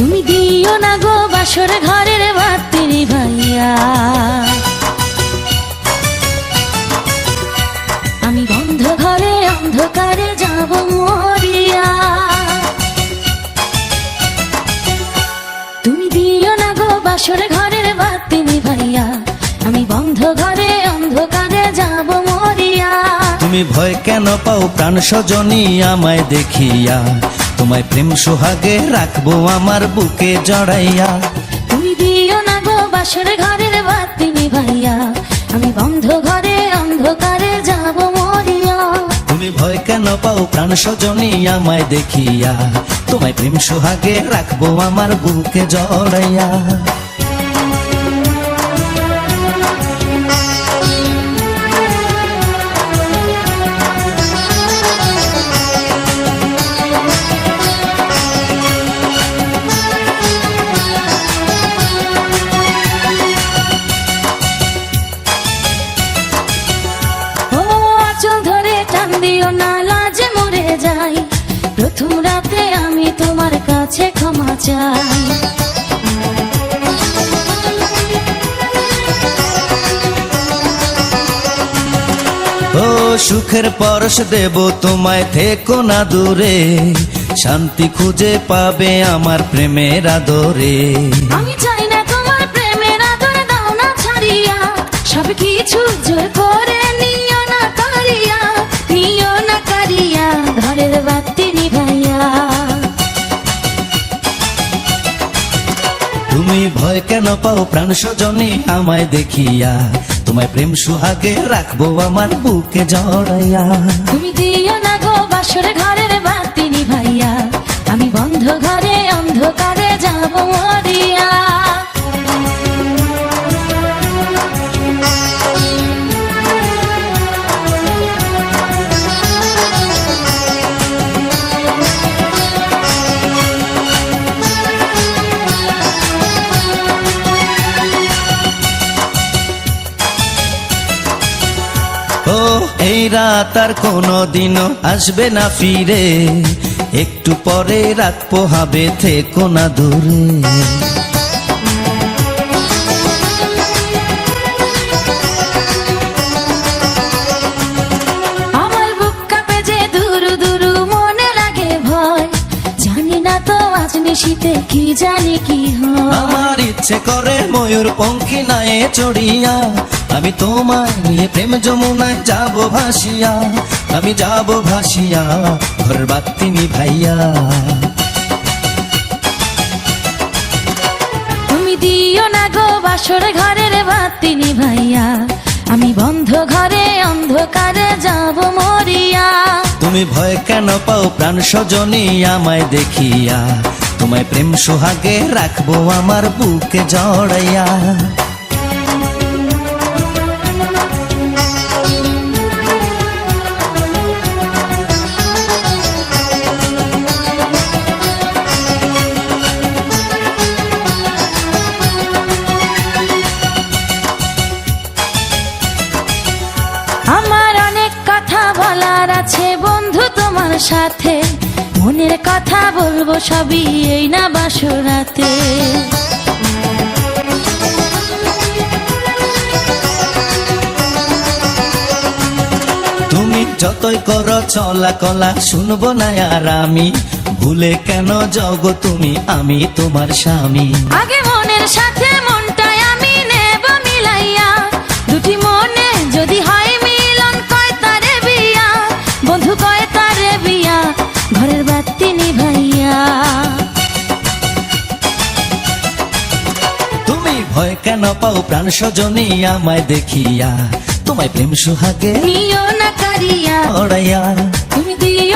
তুমি দিও না গো বাসর ঘরের বাতি নিভাইয়া, আমি বন্ধ ঘরে অন্ধকারে যাব মরিয়া। তুমি দিও না গো বাসর ঘরের বাতি নিভাইয়া, আমি বন্ধ ঘরে অন্ধকারে যাব মরিয়া। তুমি ভয় কেন পাও প্রাণ স্বজনী আমায় দেখিয়া, তোমায় প্রেম সোহাগে রাখবো আমার বুকে জড়াইয়া। তুমি দিও না গো বাসর ঘরের বাতি নিভাইয়া, আমি বন্ধ ঘরে অন্ধকারে যাব মরিয়া। তুমি ভয় কেন পাও প্রাণ স্বজনী আমায় দেখিয়া, তোমায় প্রেম সোহাগে রাখবো আমার বুকে জড়াইয়া। দিও না লাজে মরে যাই, প্রথম রাতে আমি তোমার কাছে ক্ষমা চাই। ও সুখের পরশ দেব তোমায়, থেকো না দূরে, শান্তি খুঁজে পাবে আমার প্রেমের আদরে। আমি চাই না তোমার প্রেমের আদর, দাও না ছাড়িয়া, সব কিছু জোর করে নিও না কারিয়া, নিও না কারিয়া ঘরের বাতি নিভাইয়া। তুমি ভয় কেন পাও প্রাণ স্বজনী আমায় দেখিয়া, তোমায় প্রেম সোহাগে রাখবো আমার বুকে জড়াইয়া। তুমি দিও না গো বাসর ঘরের বাতি নিভাইয়া, আমি বন্ধ ঘরে অন্ধকারে যাব মরিয়া। ও এই রাত আর কোনো দিনও আসবে না ফিরে, একটু পরে রাত পোহাবে, থেকো না দূরে। আমার বুক কাঁপে যে দুরু দুরু, মনে লাগে ভয়, জানি না তো আজ নিশীতে কি জানি কি হয়। আমার ইচ্ছে করে ময়ূর পঙ্খী নায়ে চড়িয়া, আমি তোমায় নিয়ে প্রেম যমুনায় যাব ভাসিয়া, আমি যাব ভাসিয়া ঘর বাতি নিভাইয়া। তুমি দিও না গো বাসর ঘরের বাতি নিভাইয়া, আমি বন্ধ ঘরে অন্ধকারে যাব মরিয়া। তুমি ভয় কেন পাও প্রাণ স্বজনী আমায় দেখিয়া, তোমায় প্রেম সোহাগে রাখবো আমার বুকে জড়াইয়া। আমার অনেক কথা বলার আছে বন্ধু তোমার সাথে, মনের কথা বলবো সবই এই না বাসরাতে। তুমি যতই করো চলা কলা শুনবো না আর আমি, ভুলে কেন যাও গো তুমি, আমি তোমার স্বামী। আগে মনের সাথে মনটাই আমি নেব মিলাইয়া, দুটি মনে যদি হয় মিলন, কয় তারে বিয়া বন্ধু, কয় তারে বিয়া ঘরের বাতি নিভাইয়া। তুমি ভয় কেন পাও প্রাণ স্বজনী আমায় দেখিয়া, তোমায় প্রেম সোহাগে নিও না কারিয়া, জড়াইয়া। তুমি দিও